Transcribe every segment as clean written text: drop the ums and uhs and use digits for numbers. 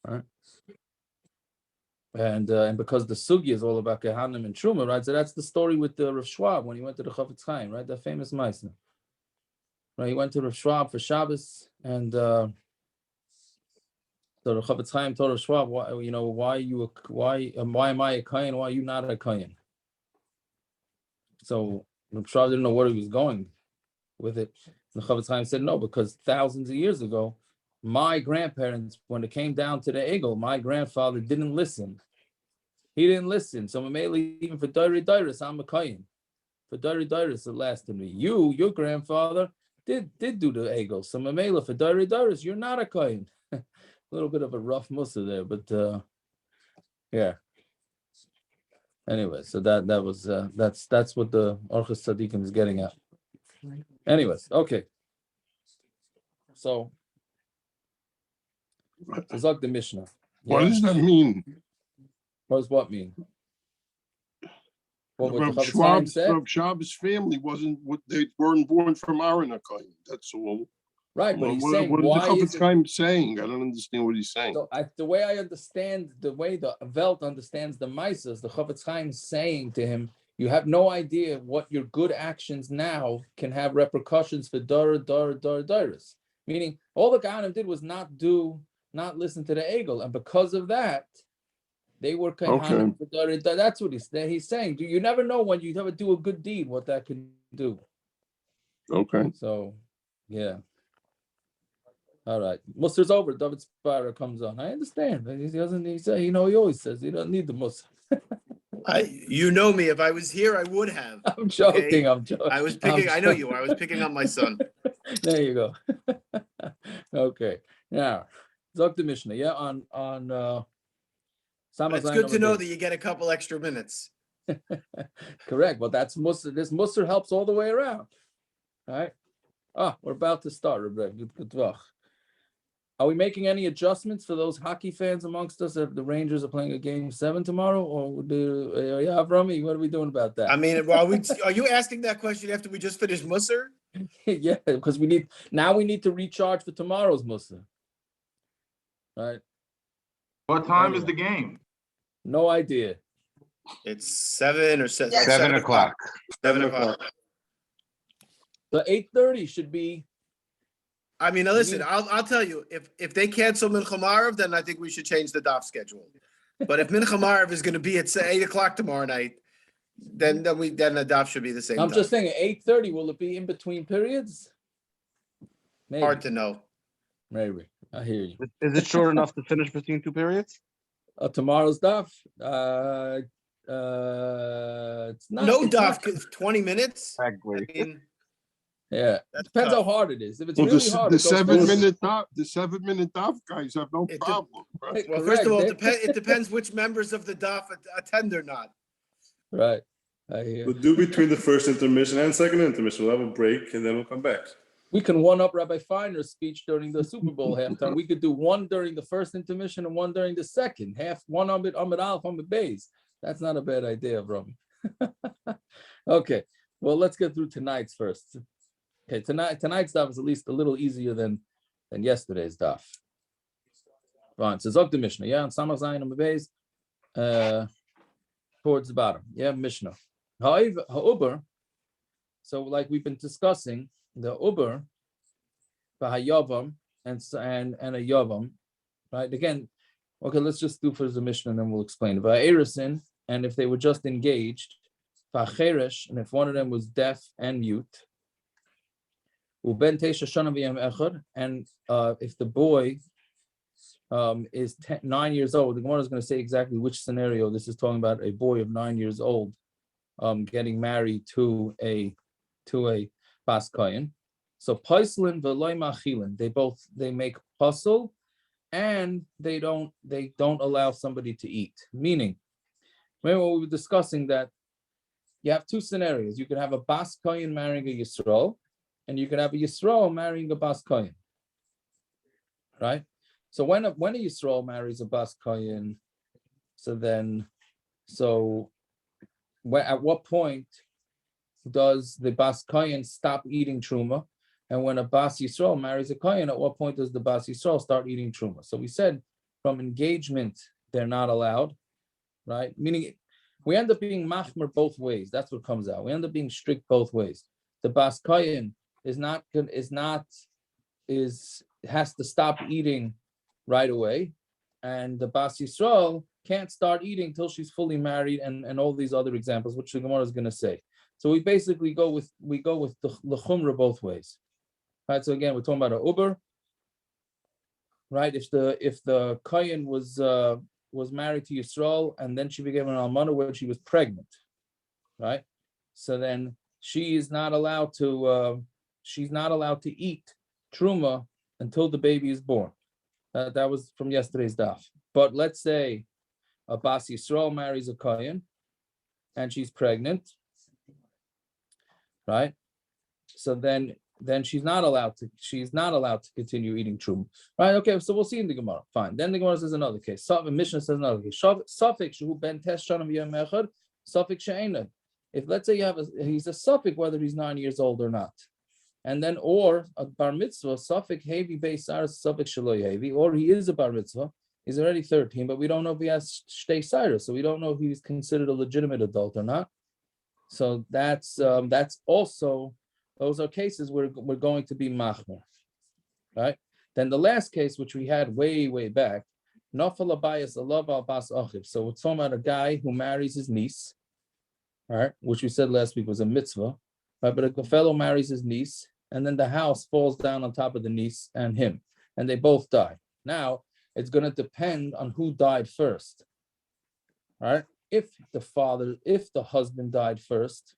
right? And because the sugi is all about kohanim and trumah, right? So that's the story with the Rav Schwab when he went to the Chofetz Chaim, right? That famous mishna. Right, he went to Rav Schwab for Shabbos, and so the Chofetz Chaim told Rav Schwab, why am I a kohen? Why are you not a kohen? So Rav Schwab didn't know where he was going with it. And the Chofetz Chaim said, no, because thousands of years ago, my grandparents, when it came down to the egel, my grandfather didn't listen. He didn't listen. So Mameli, even for Dairi Dairis, I'm a kohen. For Dairi Dairis, it lasted me. Your grandfather did do the egel. So Mamela, for Dairi Dairis, you're not a kohen. A little bit of a rough musa there, but yeah. Anyway, so that was that's what the Orchos Tzadikim is getting at. Anyways, okay. So Zog the Mishnah. What does that mean? What does what mean? What Rav the Chofetz Chaim said? Rav Schwab's family they weren't born from Aaron HaKohen. That's all. Right, but he's saying, what why is the Chofetz Chaim saying? I don't understand what he's saying. So the way I understand, the way the Welt understands the Mises, the Chofetz Chaim saying to him, you have no idea what your good actions now can have repercussions for Doris. Meaning, all the kohanim did was not listen to the egel, and because of that, they were kohanim for Doris. That's what he's saying. You never know when you ever do a good deed, what that can do. Okay. So, yeah. All right, Musar's over. David Spira comes on. I understand. He doesn't. He always says he doesn't need the Musar. You know me. If I was here, I would have. I'm joking. Okay? I'm joking. I was picking. I know you were. I was picking up my son. There you go. Okay. Now, Zok the Mishnah. Yeah, on It's good to know that you get a couple extra minutes. Correct. Well, that's Musar. This Musar helps all the way around. All right. We're about to start, Rebecca. Good luck. Are we making any adjustments for those hockey fans amongst us if the Rangers are playing a game 7 tomorrow? Or Avrami, what are we doing about that? I mean, are you asking that question after we just finished Musar? Yeah, because we need to recharge for tomorrow's Musar. Right. What time is the game? No idea. It's 7 or 7. 7 o'clock. 7 o'clock. The 8:30 should be. I mean, listen, I'll tell you, if they cancel Mincha Marav, then I think we should change the Daf schedule. But if Mincha Marav is going to be at 8 o'clock tomorrow night, then the Daf should be the same. I'm just saying, 8:30. Will it be in between periods? Maybe. Hard to know. Maybe. I hear you. Is it short enough to finish between 2 periods? Tomorrow's Daf. It's not. No Daf, 20 minutes. Exactly. I mean, yeah, it depends how hard it is. If it's really hard, the 7-minute daf guys have no problem. Right? Well, first of all, it depends which members of the Daf attend or not. Right. I hear. We'll do between the first intermission and second intermission. We'll have a break and then we'll come back. We can one up Rabbi Feiner's speech during the Super Bowl halftime. We could do one during the first intermission and one during the second half. One Amud Aleph, Amud Beis. That's not a bad idea, Rami. Okay. Well, let's get through tonight's first. Okay, tonight's daf is at least a little easier than yesterday's daf. Fine. So Zog the Mishnah, yeah, on Samach Zayin Amud Beis, towards the bottom. Yeah, Mishnah. Ha'uber. So, like we've been discussing, the uber, v'hayavam, and a yavam, right? Again, okay, let's just do for the Mishnah and then we'll explain. V'ha'erisin, and if they were just engaged, v'hacheresh, and if one of them was deaf and mute. Uben teisha shana v'yam echad, and if the boy is 9 years old, the Gemara is going to say exactly which scenario this is talking about. A boy of 9 years old getting married to a bas kohen. So pasulin v'loy machilin, they make passul, and they don't allow somebody to eat. Meaning, remember we were discussing that you have two scenarios. You can have a bas kohen marrying a Yisrael, and you can have a Yisrael marrying a bas kohen. Right? So when a Yisrael marries a bas kohen, at what point does the bas kohen stop eating trumah? And when a bas Yisrael marries a kohen, at what point does the bas Yisrael start eating trumah? So we said from engagement, they're not allowed, right? Meaning we end up being machmer both ways. That's what comes out. We end up being strict both ways. The bas kohen has to stop eating right away, and the bas Yisrael can't start eating till she's fully married, and all these other examples, which the Gemara is going to say. So we basically go with the chumrah both ways, right? So again, we're talking about a uber, right? If the kohen was married to Yisrael and then she became an almana when she was pregnant, right? So then she's not allowed to eat trumah until the baby is born. That was from yesterday's daf. But let's say a bas Yisrael marries a kohen and she's pregnant, right? So then she's not allowed to continue eating trumah, right? Okay, so we'll see in the Gemara. Fine. Then the Gemara says another case. Mishna says another case. Safek shehu ben tes shana v'yom echad, safek she'ena. If let's say he's a safek whether he's 9 years old or not, and then or a bar mitzvah safek hevi beisaris safek shelo hevi, or he is a bar mitzvah, he's already 13, but we don't know if he has shtei cyrus, so we don't know if he's considered a legitimate adult or not. So that's also, those are cases where we're going to be machmer, right? Then the last case, which we had way back, nafal abayas alav al bas achiv. So we're talking about a guy who marries his niece, right? Which we said last week was a mitzvah, right? But a fellow marries his niece, and then the house falls down on top of the niece and him, and they both die. Now it's going to depend on who died first, right? If the husband died first,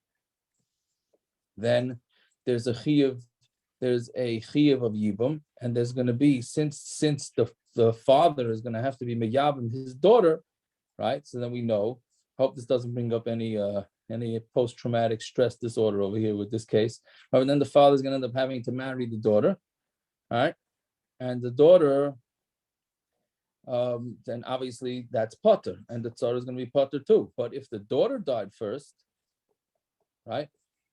then there's a chiyuv of yibum, and there's going to be, since the father is going to have to be meyabim his daughter, right? So then we know. Hope this doesn't bring up any post-traumatic stress disorder over here with this case. And then the father is going to end up having to marry the daughter, all right? And the daughter, then obviously that's potter, and the tzara is going to be potter too. But if the daughter died first, right,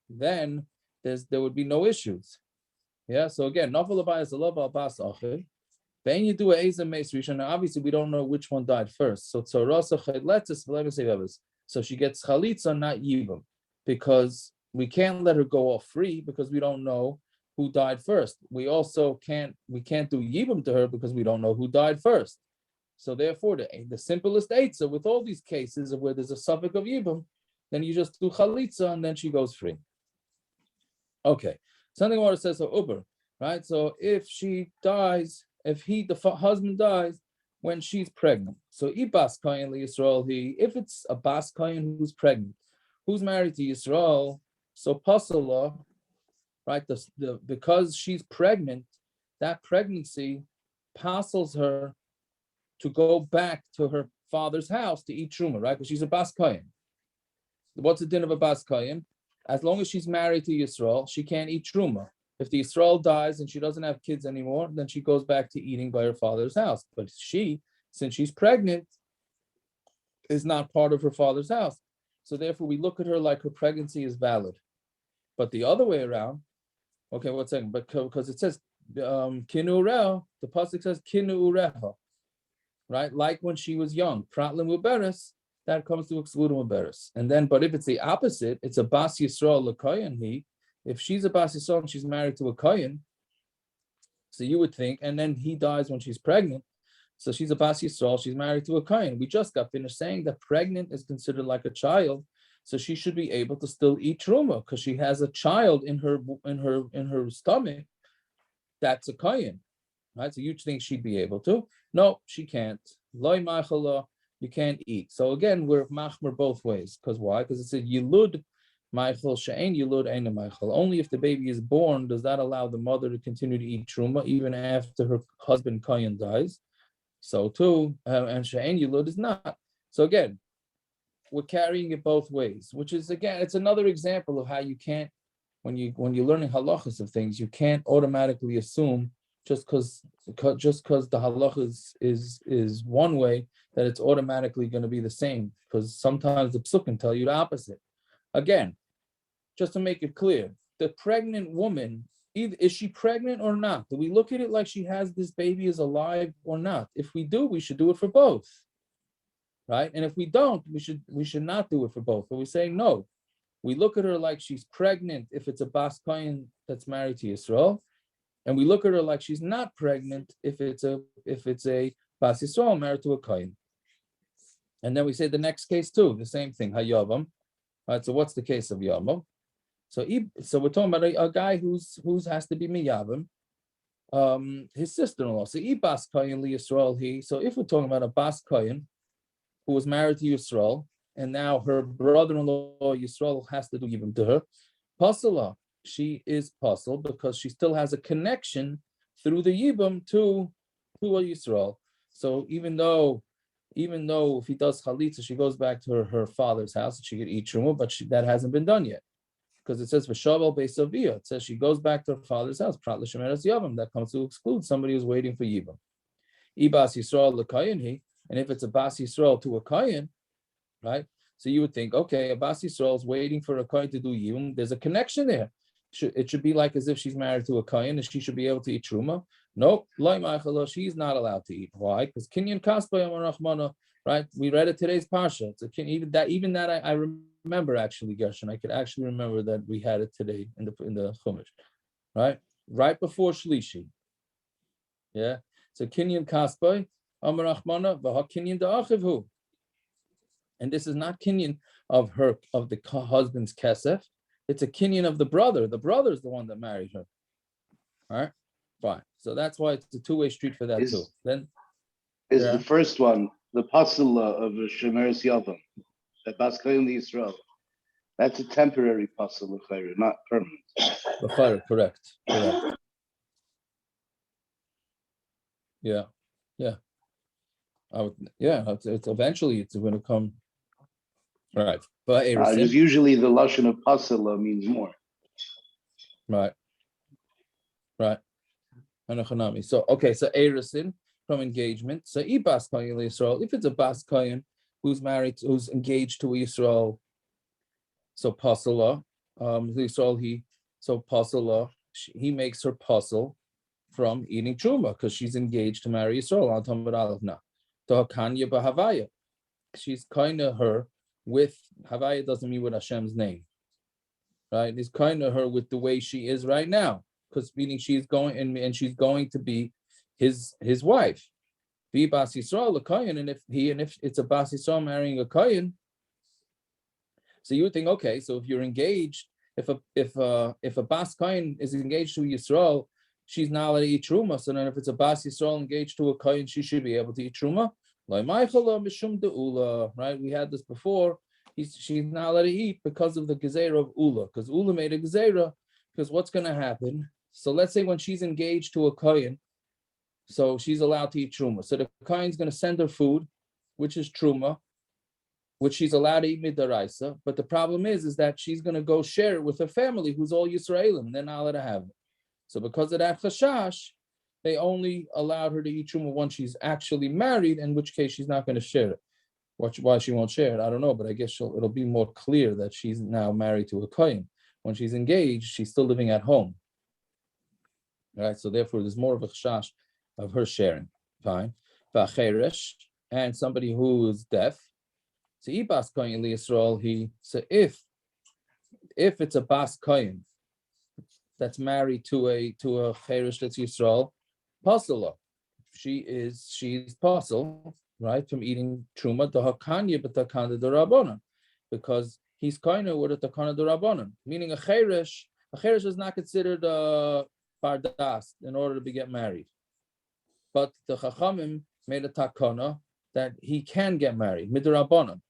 then there would be no issues. Yeah. So again, nafal abayis alav al bas achiv. Then you do a ezem meis rishon. Now obviously we don't know which one died first. So tzarasa chayletzis v'lev seivavos. So she gets chalitza, not yibum, because we can't let her go off free because we don't know who died first. We also can't do yibum to her because we don't know who died first. So therefore, the simplest eitzah with all these cases of where there's a suffix of yibum, then you just do chalitza and then she goes free. Okay, something more says so uber, right? So if she dies, if the husband dies when she's pregnant, so ibas kohen Yisrael, if it's a bas kohen who's pregnant, who's married to Yisrael, so passul, right? Because she's pregnant, that pregnancy passes her to go back to her father's house to eat trumah, right? Because she's a bas kohen. What's the din of a bas kohen? As long as she's married to Yisrael, she can't eat trumah. If the Yisrael dies and she doesn't have kids anymore, then she goes back to eating by her father's house. But she, since she's pregnant, is not part of her father's house. So therefore, we look at her like her pregnancy is valid. But the other way around, okay, 1 second, but because it says kinu ureha, the pasuk says kinu ureha, right? Like when she was young, pratlim uberes, that comes to exclude uberes. And then, but if it's the opposite, it's a bas Yisrael l'kohen. If she's a bas Yisrael and she's married to a kohen, so you would think, and then he dies when she's pregnant, so she's a bas Yisrael, she's married to a kohen. We just got finished saying that pregnant is considered like a child, so she should be able to still eat trumah because she has a child in her stomach. That's a kohen, right? So you'd think she'd be able to. No, she can't. Loi machala, you can't eat. So again, we're machmer both ways. Because why? Because it said yilud ma'achal she'ein yilud ein ma'achal. Only if the baby is born does that allow the mother to continue to eat trumah even after her husband kohen dies. So too, and she'ein yilud is not. So again, we're carrying it both ways, which is again, it's another example of how you can't, when you're learning halachas of things, you can't automatically assume just because the halacha is one way that it's automatically going to be the same, because sometimes the psukim tell you the opposite. Again, just to make it clear, the pregnant woman either is she pregnant or not? Do we look at it like she has this baby is alive or not? If we do, we should do it for both, right? And if we don't, we should not do it for both. But we're saying no. We look at her like she's pregnant if it's a bas kohen that's married to Yisrael, and we look at her like she's not pregnant if it's a bas Yisrael married to a kohen. And then we say the next case too, the same thing, hayabam. Right. So what's the case of yabam? So we're talking about a guy who's has to be miyabam, his sister-in-law. So bas kohen li Yisrael. So if we're talking about a bas kohen who was married to Yisrael, and now her brother-in-law Yisrael has to do yibum to her, passul, she is passul because she still has a connection through the yibum to a Yisrael. So even though if he does chalitza, she goes back to her father's house and she could eat trumah, but that hasn't been done yet. Because it says v'shavel beisavia. It says she goes back to her father's house. Prat l'shemeres yavam. That comes to exclude somebody who's waiting for yibum. Ibas Yisrael l'kayin he, and if it's a bas Yisrael to a kayin, right? So you would think, okay, a bas Yisrael is waiting for a kayin to do yibum. There's a connection there. It should be like as if she's married to a kayin and she should be able to eat trumah. No, she's not allowed to eat. Why? Because kinyan kaspa yamar, right? We read it today's parsha. It's even that I remember actually, Gershon. I could actually remember that we had it today in the chumash, right? Right before shlishi. Yeah. So kinyan kaspa amar rachmana v'ha kinyan da'achivhu. And this is not kinyan of the husband's kesef. It's a kinyan of the brother. The brother is the one that married her. All right, fine. So that's why it's a two-way street for that too. Then the first one, the passul of Shemeres Yavam, the bas kohen Yisrael. That's a temporary passul, not permanent. Correct. Yeah. It's eventually it's going to come. All right, but just usually the lashon of passul means more. Right. So so erisin from engagement. So bas kohen Yisrael. If it's a bas kohen who's engaged to Yisrael, so passul Yisrael passul he makes her passul from eating trumah because she's engaged to marry Yisrael. Al tamid aleph na. To hakanya b'havaya. She's kind of her with Havaya doesn't mean with Hashem's name, right? It's kind of her with the way she is right now, because meaning she's going and she's going to be his wife. Be bas Yisrael a kohen, and if it's a bas Yisrael marrying a kohen, so you would think, okay, so if you're engaged, if a bas kohen is engaged to Yisrael, she's not allowed to eat trumah. So then if it's a bas Yisrael engaged to a kohen, she should be able to eat trumah. Right? We had this before. She's not allowed to eat because of the gezerah of Ula, because Ula made a gezerah, because what's going to happen? So let's say when she's engaged to a kohen, so she's allowed to eat trumah. So the kohen's going to send her food, which is trumah, which she's allowed to eat midaraisa. But the problem is that she's going to go share it with her family, who's all Yisraelim. They're not allowed to have it. So because of that chashash, they only allowed her to eat trumah once she's actually married, in which case she's not going to share it. Why she won't share it, I don't know, but I guess it'll be more clear that she's now married to a kohen. When she's engaged, she's still living at home. All right, so therefore there's more of a chashash of her sharing. Fine. And somebody who is deaf. So bas kohen li Yisrael, so if it's a bas kohen that's married to a cheresh that's Yisrael, passul, she's passul, right, from eating trumah to hakanya b'takana d'Rabbanan, because he's kind of with a takana d'Rabbanan, meaning a cheresh is not considered bardas in order to get married, but the chachamim made a takana that he can get married midrabbanan,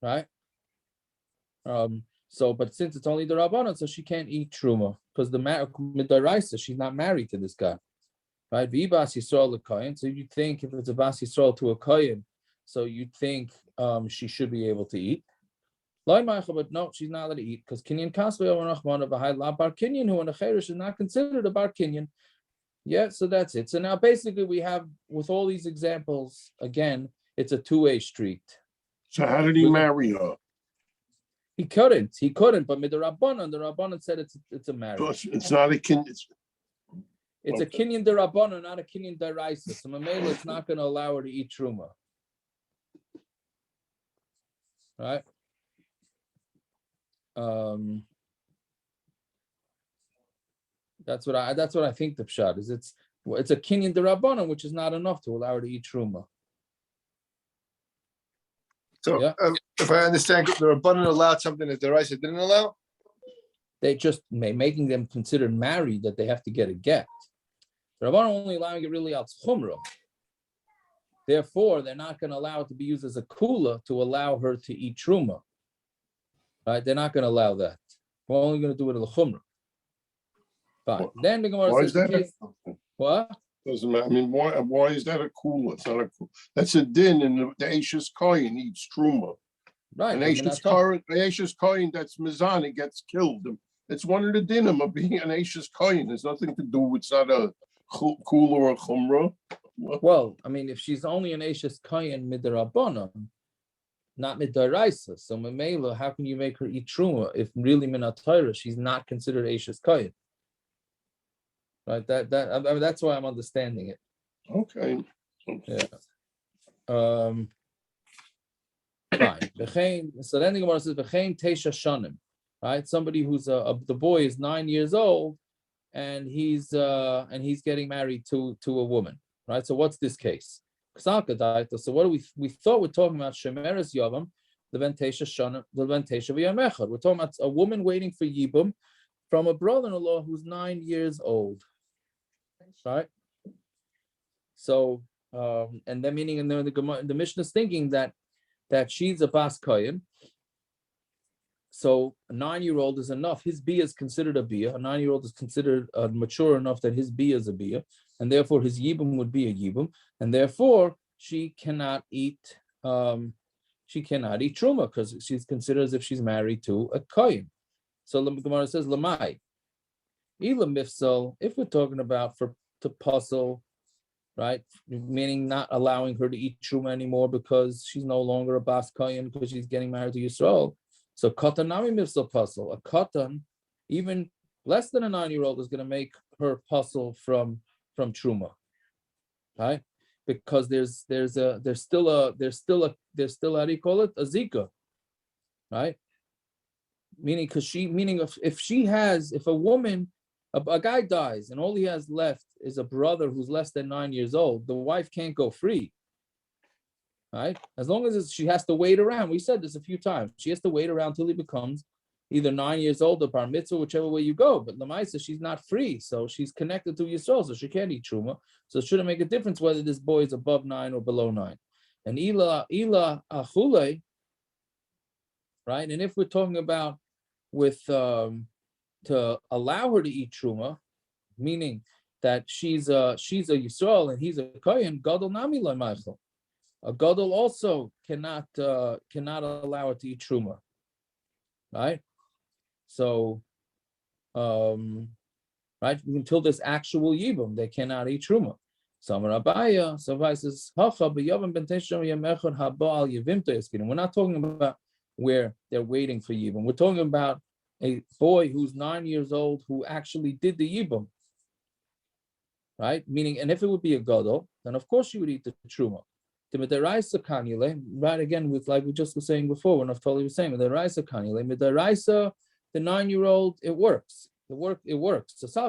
right? So, but since it's only the Rabbanan, so she can't eat trumah because the midaraisa, she's not married to this guy, right? Bas Yisrael a kohen. So you think if it's a bas Yisrael to a kohen, so you'd think she should be able to eat. But no, she's not allowed to eat because kinyan kasvei or rachmana v'hai bar kinyan who in a cheresh is not considered a bar kinyan. Yeah, so that's it. So now basically we have with all these examples again, it's a two-way street. So how did he marry her? He couldn't, but the Rabbanan said it's a marriage. It's not a kin. It's a Okay. kinyan derabbanan, not a kinyan deraisa. So Mamela is not going to allow her to eat trumah. Right? That's what I think the pshat is. It's a kinyan derabbanan, which is not enough to allow her to eat trumah. So Yeah. if I understand, the Rabbanan allowed something that the Raisa didn't allow? They just making them considered married that they have to get a get. The Rabbanan only allowing it really out chumrah. Therefore, they're not going to allow it to be used as a kula to allow her to eat truma. Right? They're not going to allow that. We're only going to do it as a chumrah. Fine. Then the Gemara Why says is that? the case, what? Doesn't matter. I mean, why is that a cool? It's not a cool. That's a din, and the Ashes kohen eats trumah. Right. An I mean, Ashes kohen that's mizan, gets killed. It's one of the dinim of being an Ashes kohen. There's nothing to do. It's not a cool or a chumrah. Well, I mean, if she's only an Ashes kohen midrabanan, not midaraisa, so Mamela, how can you make her eat truma if really minatayra she's not considered Ashes kohen? Right. I mean, that's why I'm understanding it. Okay. Yeah. Fine. So then the Gemara says, "V'chein teisha shanim," right? Somebody who's the boy is 9 years old, and he's getting married to a woman, right? So what's this case? So what do we thought we're talking about shemeres yavam, the teisha shanim, the teisha v'yamechad. We're talking about a woman waiting for yibum from a brother-in-law who's 9 years old, right? So and then meaning in the Mishnah is thinking that she's a bas kohen. So a 9-year-old is enough. His bia is considered a bia. A 9-year-old is considered mature enough that his bia is a bia, and therefore his yibum would be a yibum, and therefore she cannot eat truma because she's considered as if she's married to a kohen. So the Gemara says lamai. Ila mifsal, if we're talking about to passul, right? Meaning not allowing her to eat truma anymore because she's no longer a bas kohen because she's getting married to Yisrael. So katanami mifsal passul, a katan, even less than a 9-year-old is going to make her passul from truma, right? Because there's still how do you call it, a zika, right? Meaning if a woman, a guy dies and all he has left is a brother who's less than 9 years old, the wife can't go free, right? As long as she has to wait around. We said this a few times. She has to wait around till he becomes either 9 years old or bar mitzvah, whichever way you go. But Lamaisa, she's not free, so she's connected to Yisrael, so she can't eat truma. So it shouldn't make a difference whether this boy is above 9 or below 9. And ila achule, right? And if we're talking about with to allow her to eat truma, meaning that she's a Yisrael and he's a kohen, gadol nami lo ma'achel. A gadol also cannot allow her to eat truma, right? So, right, until there's actual yibum, they cannot eat truma. So Rabaya, so Rabaya says, we're not talking about where they're waiting for yibum. We're talking about a boy who's 9 years old who actually did the yibum, right? Meaning, and if it would be a gadol, then of course you would eat the truma. Right, again, with like we just were saying before, when Naftali was saying, the 9-year-old, it works. It works. So since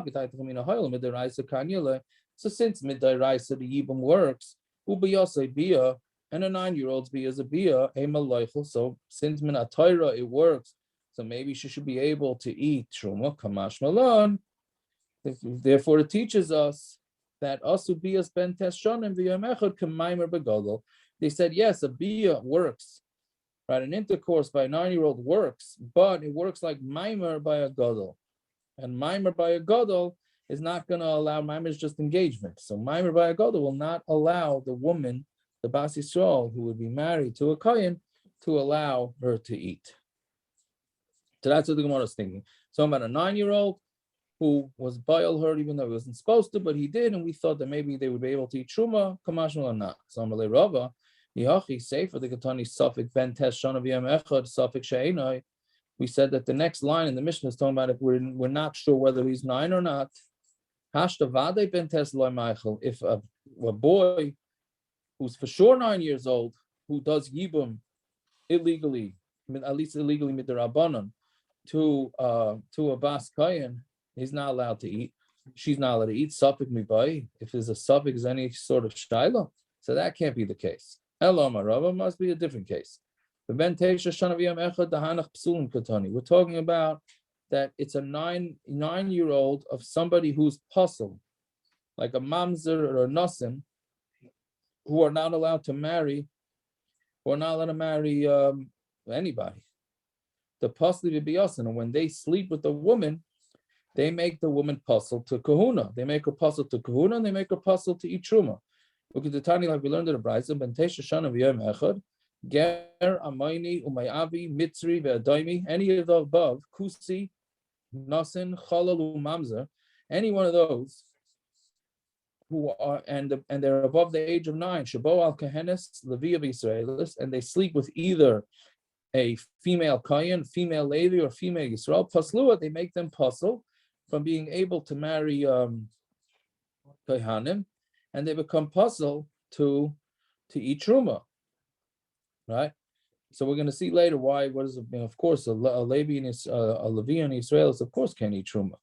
midaraisa the yibum works, bia, and a 9-year-old's bia is a bia, so since minatayra it works, so maybe she should be able to eat truma kamash malan. Therefore, it teaches us that asu bias ben teshanim v'yamechad k'maimer begadol. They said yes, a bia works, right? An intercourse by a 9-year-old works, but it works like maimer by a gadol, and maimer by a gadol is not going to allow. Maimer is just engagement, so maimer by a gadol will not allow the woman, the bas Yisrael, who would be married to a kohen, to allow her to eat. So that's what the Gemara is thinking. So about a 9-year-old who was boil her even though he wasn't supposed to, but he did, and we thought that maybe they would be able to eat truma, kamashmal or not. So Amalei Rava, Yachi Sefer the Katani Safik Ben Tes Shana V'Yam Echad Safik She'enai. we said that the next line in the Mishnah is talking about if we're not sure whether he's 9 or not. If a boy who's for sure 9 years old, who does yibum illegally, at least illegally midrabanan, to a bas kohen, he's not allowed to eat. She's not allowed to eat. Safek mibai. If there's a safek, is any sort of shayla, so that can't be the case. Elama Rava must be a different case. We're talking about that it's a 9-year-old of somebody who's passul, like a mamzer or a nasim, who are not allowed to marry, anybody. The passul will be us, and when they sleep with the woman, they make the woman passul to kahuna. They make her passul to kahuna, and they make her passul to eat trumah. Look at the Tani, like we learned in the Brayso, ben tesha shana v'yom echad, ger, amayni, umayavi, mitzri, ve'adaimi, any of the above, kusi, nasin, chalal, mamzer, any one of those who are, and they're above the age of 9, shabo al kohenis, levi of Israelis, and they sleep with either a female kohen, female Levi, or female Yisrael, paslua, they make them passul from being able to marry kohanim, and they become passul to eat trumah, right? So we're going to see later why. What is it? Of course, a Levi and a Levi and Israelis, of course, can't eat trumah,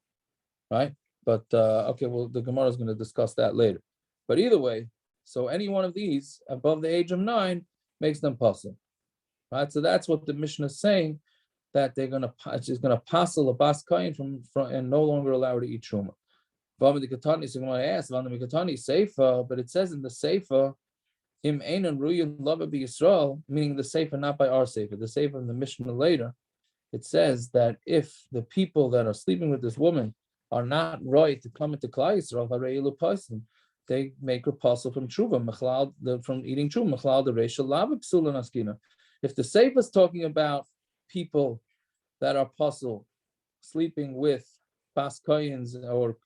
right? But okay, well, the Gemara is going to discuss that later. But either way, so any one of these above the age of 9 makes them passul, right? So that's what the Mishnah is saying, that they're going to passul a bas kohen from and no longer allow her to eat trumah. But it says in the Seifa, Im einan ruyin lava be Yisrael, meaning the Seifa not by our Seifa, the Seifa in the Mishnah later, it says that if the people that are sleeping with this woman are not right to come into Klal Yisrael, they make her passul from trumah, from eating trumah. If the Seifa is talking about people that are passul sleeping with bas kohens or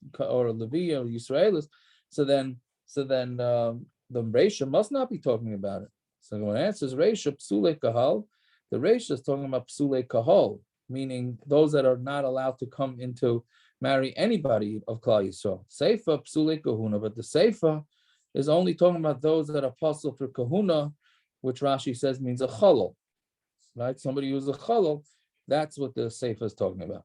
Levi or Yisraelis, so then the Reisha must not be talking about it. So when it answers Reisha psule kahal, the Reisha is talking about psule kahal, meaning those that are not allowed to come into marry anybody of Klal Yisrael. Seifa psule kahuna, but the Seifa is only talking about those that are passul for kahuna, which Rashi says means a chalal, right? Somebody who's a chalal, that's what the Seifa is talking about.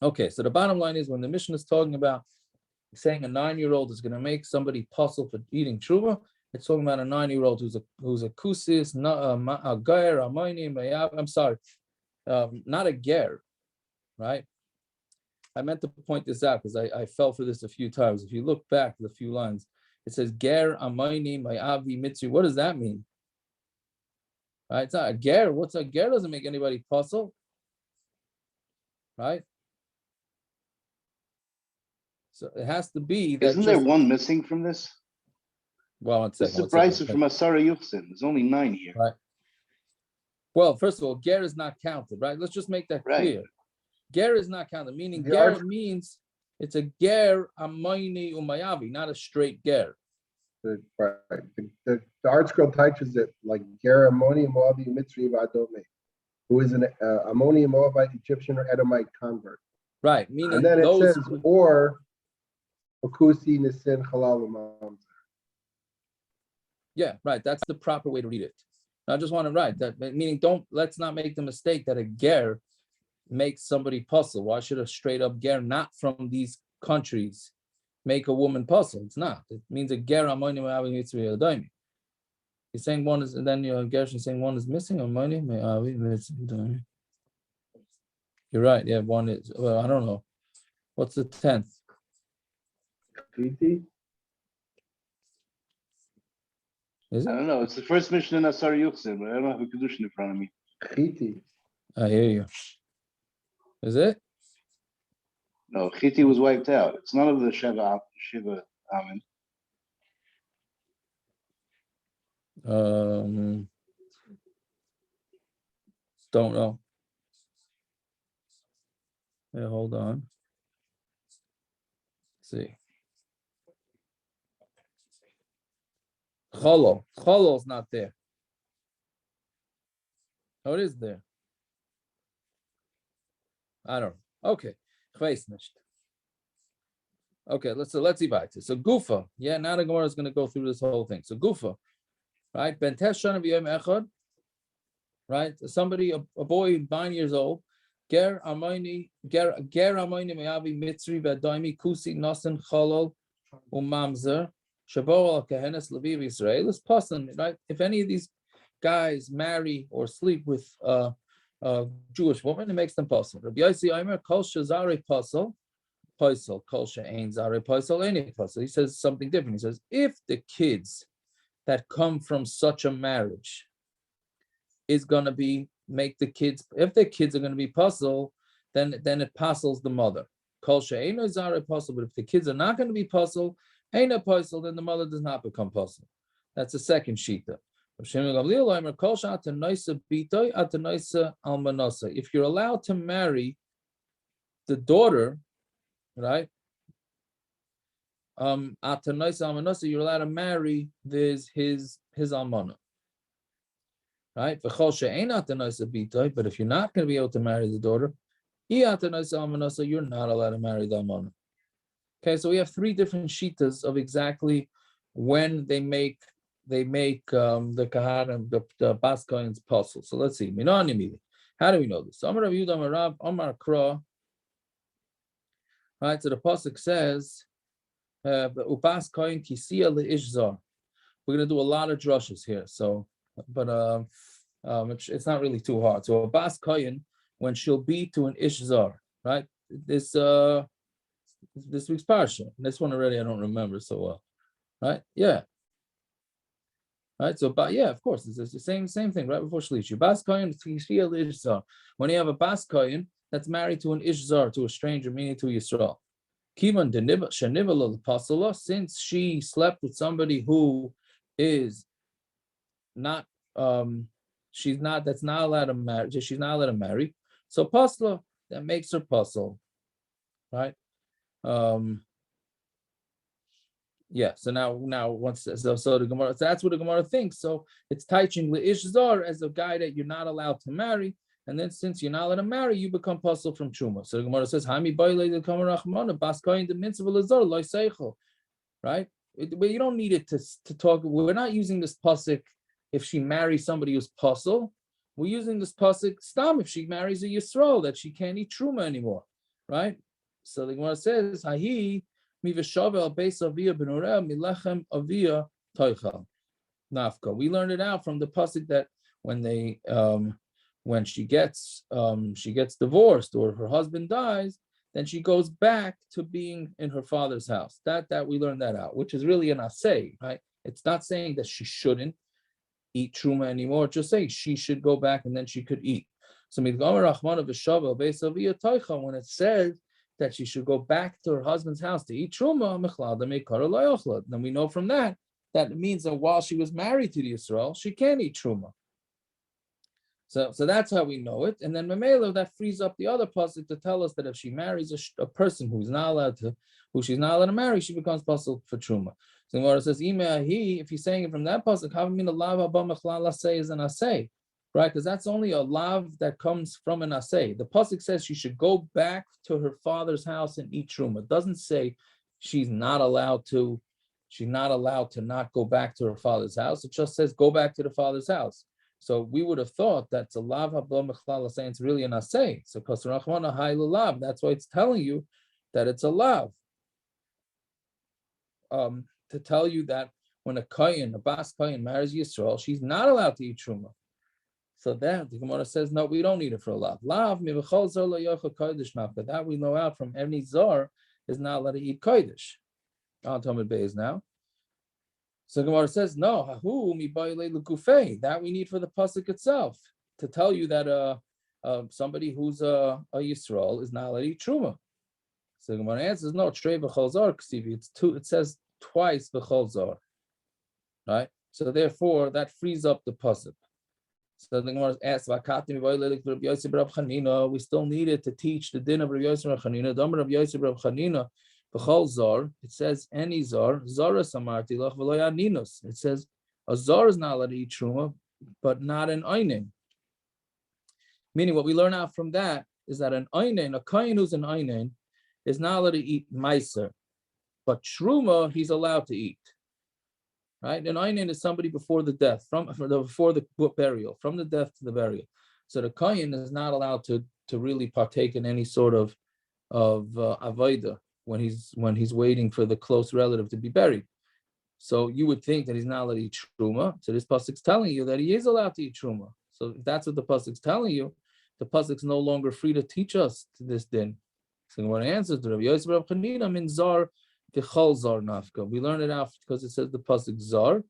Okay, so the bottom line is when the Mishnah is talking about saying a 9-year-old is going to make somebody passul for eating trumah, it's talking about a 9-year-old who's a kusis, a ger, a moini, I'm sorry, not a ger, right? I meant to point this out because I fell for this a few times. If you look back the few lines, it says ger, amayni, mayavi, mitzi. What does that mean? Right? It's not a ger. What's a ger? Doesn't make anybody passul, right? So it has to be that. Isn't there one missing from this? Well, one second. This is a price from assur yuchsin. There's only 9 here. Right. Well, first of all, ger is not counted, right? Let's just make that clear. Ger is not counted, meaning ger means it's a ger amayni umayavi, not a straight ger. Right. The art scroll teaches it like ger amoni moavi mitzri v'adome, who is an Ammoni Moabite Egyptian or Edomite convert. Right. Meaning and then it says or Okusi Nisin Halal Mamzer. Yeah, right. That's the proper way to read it. I just want to write that, meaning let's not make the mistake that a ger makes somebody passul. Why should a straight up ger not from these countries make a woman passul? It's not. It means a ger amoni me'avi mitzri yadaimi. You're saying one is, and then your Gershon saying one is missing. Amoni me'avi mitzri yadaimi. You're right. Yeah, one is. Well, I don't know. What's the 10th? Is it? I don't know. It's the first mission in assur yuchsin, but I don't have a kedushin in front of me. Chiti. I hear you. Is it? No, Chiti was wiped out. It's none of the Shiva Amen. Don't know. Yeah, hold on. Let's see. Cholol's not there. Oh, it is there. I don't know. Okay. Okay, let's see about this. So Gufa, yeah, now the Gemara is going to go through this whole thing. So Gufa, right? Ben Teshana v'yom echad, right? Somebody, a boy 9 years old, ger amayni me'avi mitzri v'adaimi kusi nasan chalol umamzer shabo al kehenes levi v'Yisrael is passul, right? If any of these guys marry or sleep with a Jewish woman, it makes them passul. Rabbi Yossi Omer kol shazare passul. Passul, kol she'ein zare passul, any passul. He says something different. He says, if the kids that come from such a marriage is going to be make the kids, if the kids are going to be passul, then it passuls the mother. Kol she'ein zare passul, but if the kids are not going to be passul, ain't a passul, then the mother does not become passul. That's the second shita. If you're allowed to marry the daughter, right? You're allowed to marry his almana, right? But if you're not going to be able to marry the daughter, you're not allowed to marry the almana. Okay, so we have three different shitas of exactly when they make the kohanim, the bas kohen's passul. So let's see. How do we know this? Amar Rav Yehuda Amar Rav Amar Kra. Right, so the pasuk says, "Ubas kohen kisiya leishzar." We're going to do a lot of drushes here, so, but it's not really too hard. So ubas kohen, when she'll be to an ishzar, right? This week's parsha. This one already I don't remember so well, right? Yeah. Right, so but yeah, of course, it's the same thing right before shlishi. Bas kohen kisiya leishzar. When you have a bas kohen that's married to an ishzar, to a stranger, meaning to Yisrael. Kivan shenivala pasula, since she slept with somebody who is not, that's not allowed to marry. She's not allowed to marry. So pasula, that makes her passul, right? Yeah. So now once so the Gemara, so that's what the Gemara thinks. So it's teaching leishzar as a guy that you're not allowed to marry. And then since you're not allowed to marry, you become passul from trumah. So the Gemara says, right? But you don't need it to talk. We're not using this pasuk if she marries somebody who's passul. We're using this pasuk stam if she marries a Yisrael, that she can't eat trumah anymore, right? So the Gemara says, Hahi mivashavel beis avia benoreh milechem avia toichal nafka. We learned it out from the pasuk that when she gets divorced or her husband dies, then she goes back to being in her father's house. That we learned that out, which is really an assay, right? It's not saying that she shouldn't eat trumah anymore. It's just saying she should go back and then she could eat. So when it says that she should go back to her husband's house to eat trumah, then we know from that it means that while she was married to the Yisrael, she can't eat trumah. So that's how we know it. And then Mamela, that frees up the other pasuk to tell us that if she marries a person who she's not allowed to marry, she becomes passul for trumah. So the Gemara says, if you're saying it from that pasuk, say is an assay, right? Because that's only a lav that comes from an assay. The pasuk says she should go back to her father's house and eat trumah. It doesn't say she's not allowed to not go back to her father's house. It just says go back to the father's house. So we would have thought that's a lav habla mechlala saying it's really an assay. So kasrachmana hay lav. That's why it's telling you that it's a lav. To tell you that when a bas kohen marries Yisrael, she's not allowed to eat trumah. So that the Gemara says no, we don't need it for a lav. Lav mivachol zar lo yochel kodesh nafka. That we know out from any zar is not allowed to eat kodesh. On Talmud Beis now. So Gemara says, no, that we need for the pasuk itself to tell you that somebody who's a Yisrael is not allowed to eat trumah. So Gemara answers, no, trei b'chol zar, it's two. It says twice b'chol zar, right? So therefore, that frees up the pasuk. So the Gemara asks, we still need it to teach the din of Rav Yosef Rav Chanina. The Rav Yosef Rav Chanina. B'chol zar, it says any zar, zara samarti lach v'lo yadninus. It says a zar is not allowed to eat trumah, but not an einim. Meaning, what we learn out from that is that a kohen who's an einen, is not allowed to eat meiser, but trumah he's allowed to eat. Right? An einen is somebody before the death, before the burial, from the death to the burial. So the kohen is not allowed to really partake in any sort of avodah when he's waiting for the close relative to be buried. So you would think that he's not allowed to eat trumah. So this pasuk's telling you that he is allowed to eat trumah. So if that's what the pasuk's telling you, the pasuk's no longer free to teach us this din. So what answers to Rabbi Yosef Rab Chanina min zar v'chol zar nafka. We learn it out because it says the pasuk zar,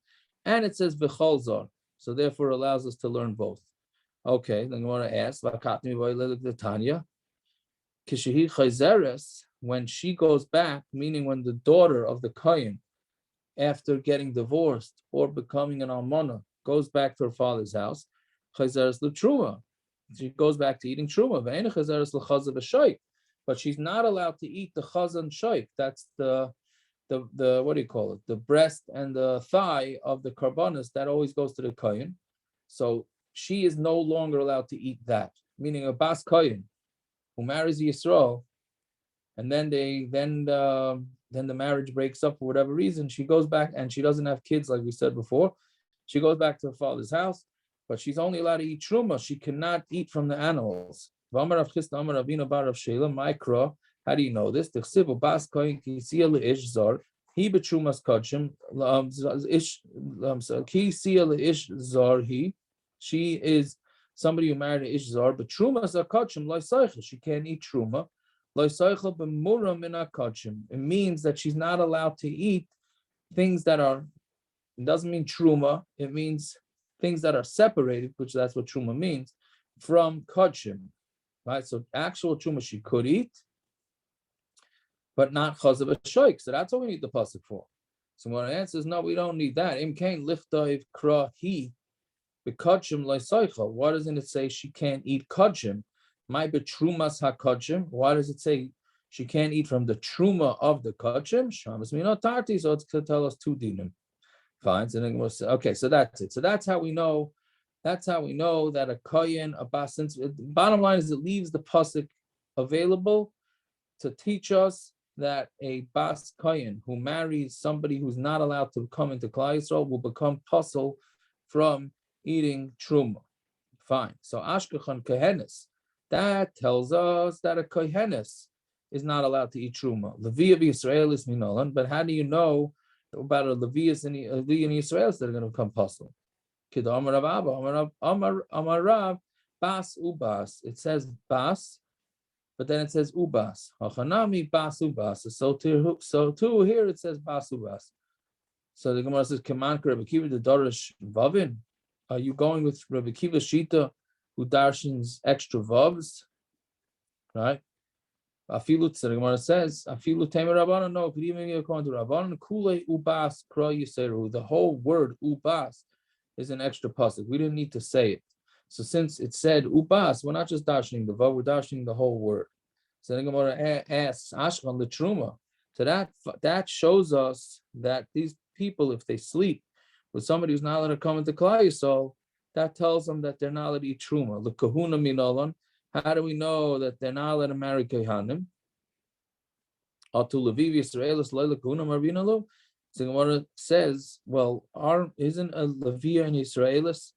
and it says v'chol zar. So therefore, it allows us to learn both. Okay, then I want to ask v'katmi v'oylelek Tanya. Kishehi chayzeres, when she goes back, meaning when the daughter of the kohen, after getting divorced or becoming an almana, goes back to her father's house, chayzeres l'trumah. She goes back to eating trumah. Ve'ena chayzeres l'chazav v'shoik. But she's not allowed to eat the chazan shoik. That's the what do you call it? The breast and the thigh of the karbanis that always goes to the kohen. So she is no longer allowed to eat that. Meaning a bas kohen who marries Yisrael, and then the marriage breaks up for whatever reason. She goes back and she doesn't have kids, like we said before. She goes back to her father's house, but she's only allowed to eat trumah. She cannot eat from the animals. How do you know this? She is somebody who married an ish zar, but trumas are kachim loisaycha. She can't eat truma. Loisaycha b'muram in kachim. It means that she's not allowed to eat things that are. It doesn't mean truma. It means things that are separated, which that's what truma means, from kachim. Right, so actual truma she could eat, but not chazav shoik. So that's what we need the pasuk for. So when the answer is no, we don't need that. Im kain liftaiv kra he bekachim loisaycha. Why doesn't it say she can't eat kachim? My betrumas hakachim. Why does it say she can't eat from the truma of the kachim? Shamas minot tarti. So it's to tell us two dinim. Fine. So then we'll say, okay. So that's it. So that's how we know. That's how we know that a kohen, a bas. Since bottom line is, it leaves the pasuk available to teach us that a bas kohen who marries somebody who's not allowed to come into Klal Yisrael will become passul from eating trumah. Fine. So ashkechan kohenes, that tells us that a kohenes is not allowed to eat trumah. Levi of Yisrael is minolan, but how do you know about a Levi in Yisrael that are going to become passul? Amar Rav, bas ubas. It says bas, but then it says ubas. Hachanami bas ubas. So too here it says bas ubas. So the Gemara says, "Keman Rabbi Kiva the Darish Vavin." Are you going with Rabbi Kiva Shita, who darshins extra vavs, right? Afilu. So the Gemara says, "Afilu temer Rabbanan." No, could even be according to Rabbanan. Kule ubas kra yiseru. The whole word ubas is an extra pasuk. We didn't need to say it. So since it said ubas, we're not just dashing the vav, we're dashing the whole word. So the Gemara asks ashkan the trumah. So that shows us that these people, if they sleep with somebody who's not allowed to come into Klal Yisrael, that tells them that they're not allowed to eat trumah. The kahuna minolan. How do we know that they're not allowed to marry kohanim? Atu leviv Yisraelis loy lekahuna marvinalo. So Gemara says, well, isn't a Leviah and Yisraelis?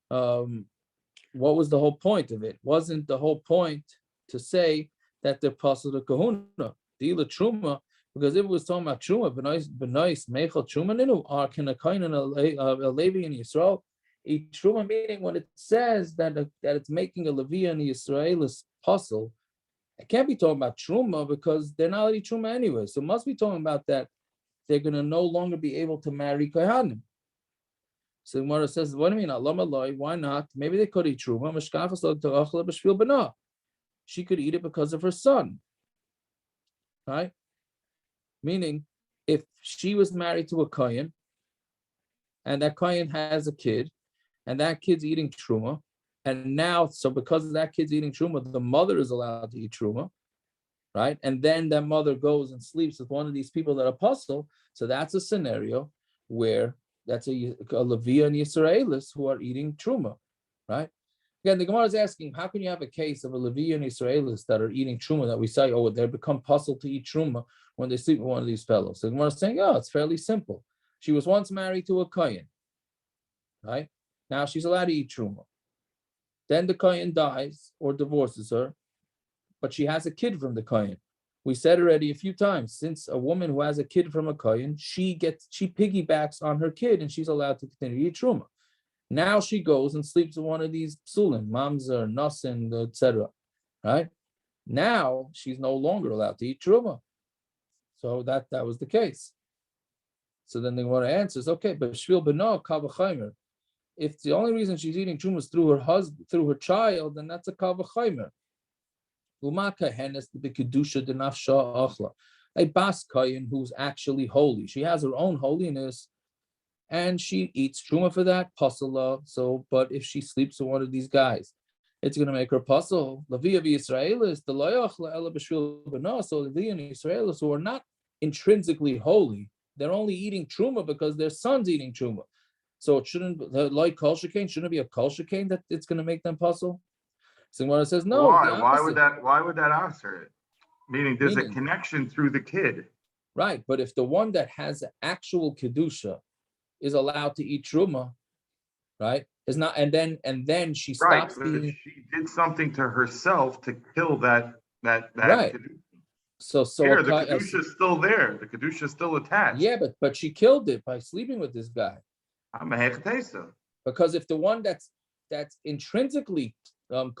What was the whole point of it? Wasn't the whole point to say that they're passul to kahuna, deal truma? Because if it was talking about truma, b'nois meichel truma ninu, or can a kohen and a Levi in Yisrael eat truma? Meaning when it says that it's making a Leviah and Yisraelis passul, it can't be talking about truma because they're not eating truma anyway. So it must be talking about that they're going to no longer be able to marry kohanim. So Gemara says, what do you mean? Why not? Maybe they could eat truma. She could eat it because of her son. Right? Meaning, if she was married to a kohen, and that kohen has a kid, and that kid's eating truma, and now, so because of that kid's eating truma, the mother is allowed to eat truma, right? And then that mother goes and sleeps with one of these people that are passul. So that's a scenario where that's a Leviah and Yisraelis who are eating truma, right? Again, the Gemara is asking, how can you have a case of a Levi and Israelis that are eating trumah that we say, oh, they become passul to eat trumah when they sleep with one of these fellows? So the Gemara is saying, oh, it's fairly simple. She was once married to a kohen, right? Now she's allowed to eat trumah. Then the kohen dies or divorces her, but she has a kid from the kohen. We said already a few times, since a woman who has a kid from a kohen, she piggybacks on her kid and she's allowed to continue to eat trumah. Now she goes and sleeps with one of these psulim, mamzer, nasin, etc. Right? Now she's no longer allowed to eat trumah. So that was the case. So then the Gemara answers, okay, but shvil b'no kavachaymer. If the only reason she's eating trumah is through her husband, through her child, then that's a kavachaymer. Uma kohenes the kedusha de nafsha achla. A bas kohen who's actually holy. She has her own holiness. And she eats trumah for that, passul. So, but if she sleeps with one of these guys, it's going to make her passul. Levi Yisraelis, the loyach ela b'shvil b'no. So Levi and Yisraelis who are not intrinsically holy, they're only eating trumah because their son's eating trumah. So it shouldn't, like kol shekain, shouldn't it be a kol shekain that it's going to make them passul? So when it says no, Why? Why would that assur it? Meaning there's a connection through the kid. Right, but if the one that has actual kedusha is allowed to eat trumah, right? Is not, and then she stops being. She did something to herself to kill that right. Kedusha. So here, the kedusha is still there. The kedusha is still attached. Yeah, but she killed it by sleeping with this guy. I'm a hechatesa. Because if the one that's intrinsically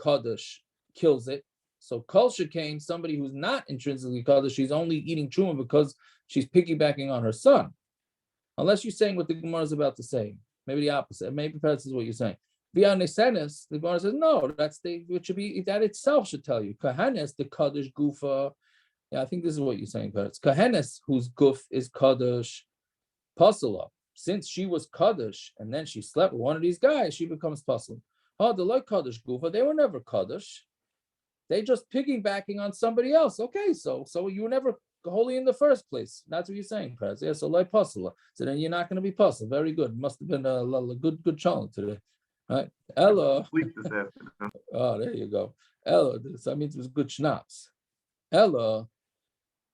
kaddish kills it, so kol shekain, somebody who's not intrinsically kaddish, she's only eating trumah because she's piggybacking on her son. Unless you're saying what the Gemara is about to say. Maybe the opposite. Maybe perhaps is what you're saying. Via nesenes, the Gemara says, no, it should be, that itself should tell you. Kohanes, the kaddish gufa. Yeah, I think this is what you're saying, perhaps. Kohanes, whose guf is kaddish, passul. Since she was kaddish and then she slept with one of these guys, she becomes passul. Oh, the like kaddish gufa, they were never kaddish. They just piggybacking on somebody else. Okay, so you were never holy in the first place. That's what you're saying, Perez. Yeah, so like passul. So then you're not going to be passul. Very good. Must have been a good challenge today. Right? Ella. Sleep this afternoon. Oh, there you go. Ella. That means it was good schnapps. Ella.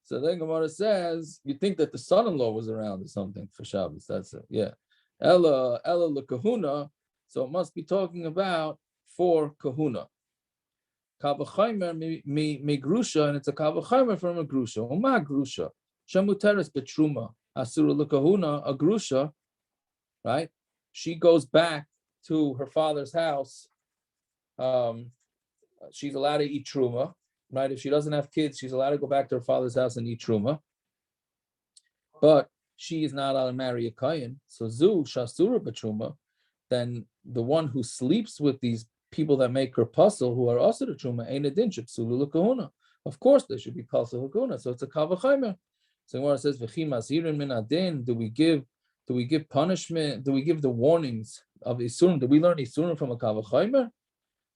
So then Gemara says, you think that the son-in-law was around or something for Shabbos. That's it. Yeah. Ella lekahuna. So it must be talking about for kahuna. Kavachaymer mi grusha, and it's a kavachaymer from a grusha. Uma grusha. Shemuteres betrumah. Assur lekahuna, a grusha, right? She goes back to her father's house. She's allowed to eat trumah, right? If she doesn't have kids, she's allowed to go back to her father's house and eat trumah. But she is not allowed to marry a kohen. So zu shasura betrumah, then the one who sleeps with these people that make her passul, who are assur to trumah, ain't a din shepsulu lekahuna. Of course, they should be passul lekahuna. So it's a kavachaymer. So when it says v'chi mazirin min adin, do we give punishment? Do we give the warnings of isurim? Do we learn isurim from a kavachaymer?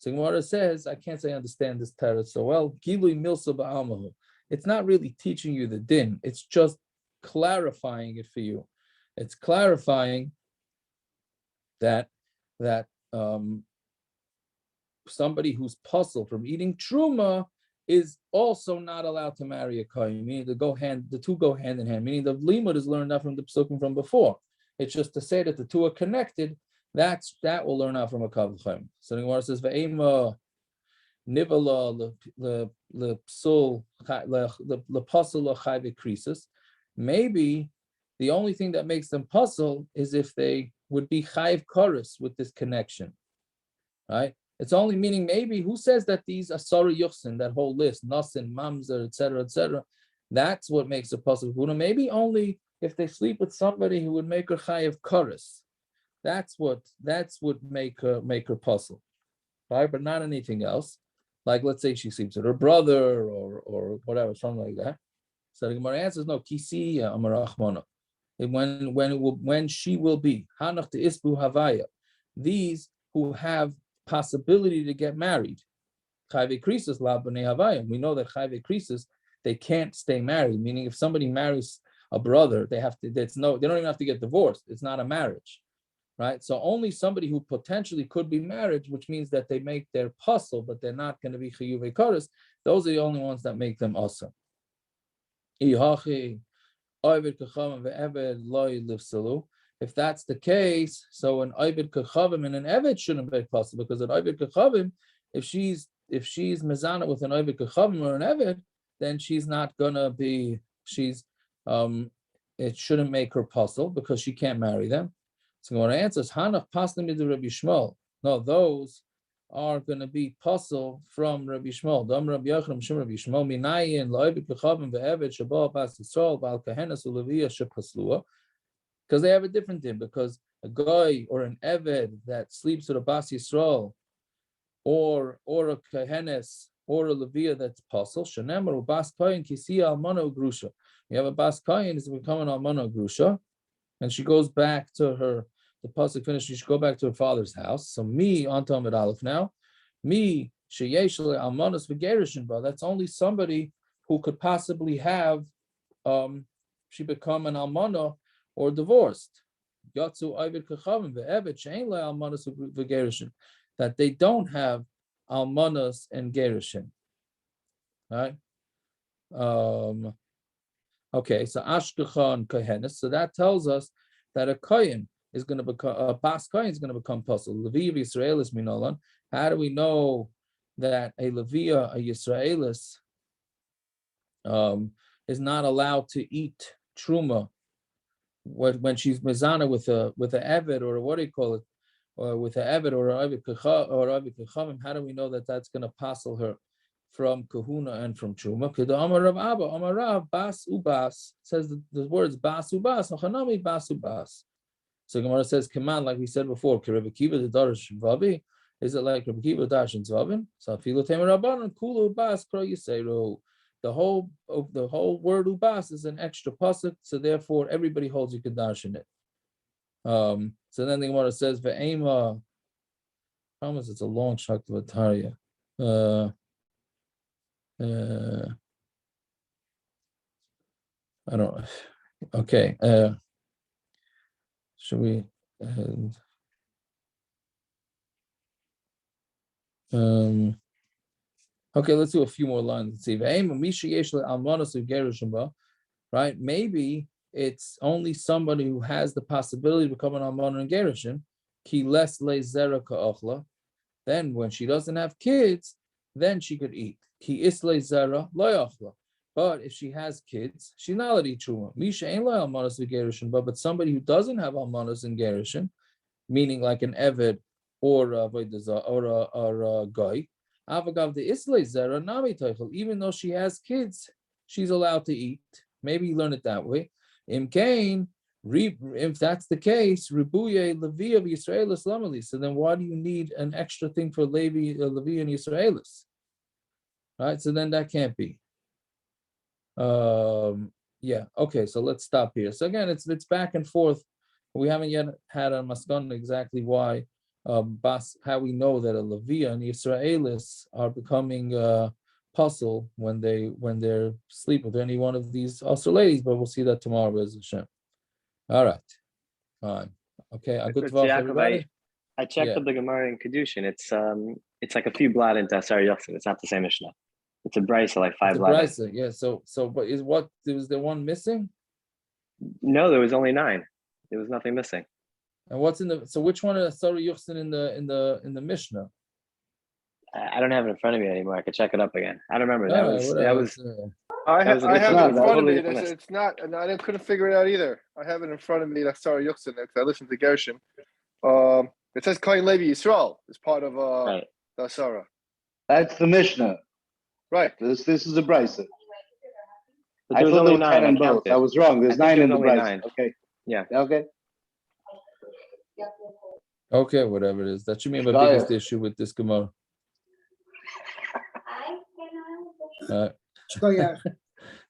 So Gemara says, I can't say I understand this teretz so well. Gilui milsa ba'almahu. It's not really teaching you the din. It's just clarifying it for you. It's clarifying that somebody who's passul from eating trumah is also not allowed to marry a kohen. Meaning the two go hand in hand. Meaning the limud is learned out from the psukim from before. It's just to say that the two are connected. That will learn out from a kavachayim. So the Gemara says, "Ve'ema nivala le passul le passul chayve krisis." Maybe the only thing that makes them passul is if they would be chayv chorus with this connection, right? It's only meaning maybe who says that these assur yuchsin, that whole list, nasin, mamzer, etc., that's what makes a passul. Maybe only if they sleep with somebody who would make her chayv chorus. That's what make her passul, right? But not anything else. Like let's say she sleeps with her brother or whatever, something like that. So the Gemara answers no. Kisi amarachmona. When she will be hanach to isbu havaya, these who have possibility to get married, chayve krisis la b'nei havaya. We know that chayve krisis they can't stay married. Meaning, if somebody marries a brother, they don't even have to get divorced. It's not a marriage. right? So only somebody who potentially could be married, which means that they make their passul, but they're not going to be chiyuvei kares. Those are the only ones that make them assur. If that's the case, so an oived kechavim and an eved shouldn't be passul, because an oived kechavim, if she's mezana with an oived kechavim or an eved, then she's not gonna be. It shouldn't make her passul because she can't marry them. So when I answers Hanach paslim midu Rabbi Shmuel, no, those are going to be passul from Rabbi Shmuel. Dam Rabbi Yochanan Shem Rabbi Shmuel minayin lo'eved kechavim ve'eved shabal bas Yisrael bal kahenas uleviyah shepaslua, because they have a different thing. Because a guy or an eved that sleeps with a bas Yisrael, or a kahenes or a leviyah that's passul, shenemar bas kohen kisiya almana ugrusha. You have a bas kohen is becoming almana ugrusha, and she goes back to her. The pasuk finished. She should go back to her father's house. So me on Talmud Aleph now, me sheyesh almanos v'gerishin ba. That's only somebody who could possibly have, she become an almana or divorced. Yatsu oived kechavim ve'eved she'ein le almanos v'gerishin. That they don't have almanos and gerishin. Right. Okay. So ashkecha and kohenis. So that tells us that a kohen is going to become a bas kohen is going to become passul. Levi Yisraelis minolan. How do we know that a Leviah, a Yisraelis, is not allowed to eat trumah when she's mezana with a eved, or what do you call it, or with an eved or oived kechavim? How do we know that that's going to passul her from kahuna and from trumah? Because Amar Rav Abba, Amar Rav bas ubas says the words bas ubas, hachanami bas ubas. So Gemara says, "Command," like we said before, Rabbi Kiva the Darish Vavi. Is it like Rabbi Kiva Darish and Zvavin? So Afilu Temer Rabbanon Kulu Ubas Kro Yisero. The whole word ubas is an extra pasuk, so therefore everybody holds you can darshan it. So then the Gemara says, "Ve'ema." Promise it's a long shaktavatariya. I don't know. Okay. Should we? Okay, let's do a few more lines. Let's see. Right? Maybe it's only somebody who has the possibility to become an almana and gerushin. Ki les le zera ka'ochla. Then, when she doesn't have kids, then she could eat. Ki is le zera lo'ochla. But if she has kids, she's not allowed to eat trumah. Misha ain't like almanas and gerushin, but somebody who doesn't have almanas and gerushin, meaning like an eved or a guy, avagav the islay zera nami teichel. Even though she has kids, she's allowed to eat. Maybe you learn it that way. Imkain, if that's the case, ribuye levi of Yisraelis lamali. So then, why do you need an extra thing for levi and Yisraelis? Right. So then that can't be. Yeah, okay, so let's stop here. So again, it's back and forth. We haven't yet had a maskan exactly why how we know that a Leviah and Yisraelis are becoming passul when they're sleep with any one of these assur ladies, but we'll see that tomorrow, Bez Hashem. All right. Fine. Okay, a good Daf, everybody. I checked up the Gemara in Kedushin. It's like a few blot into Asar Yochsin. It's not the same Mishnah. It's a brisa, like 5 blot. Yeah. So, but was there one missing? No, there was only 9. There was nothing missing. And what's in the? So, which one is Asar Yochsin in the Mishnah? I don't have it in front of me anymore. I could check it up again. I don't remember. I have it in front of me. It's not, and I couldn't figure it out either. I have it in front of me. That's Asar Yochsin. I listened to Gershon. It says Kohen Levi Yisrael is part of the Asara. That's the Mishnah. Right. This is a brisa. I thought there were 9 in both. I was wrong. There's 9 in the brisa. Okay. Yeah. Okay. Okay, whatever it is. That should be my biggest issue with this Gemara. All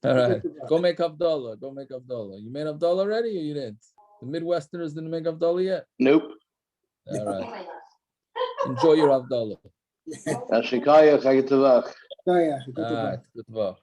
right. Go make Havdalah. You made Havdalah already or you didn't? The Midwesterners didn't make Havdalah yet? Nope. All right. Enjoy your Havdalah. Ashikaya, chag tevach. All right. Good luck.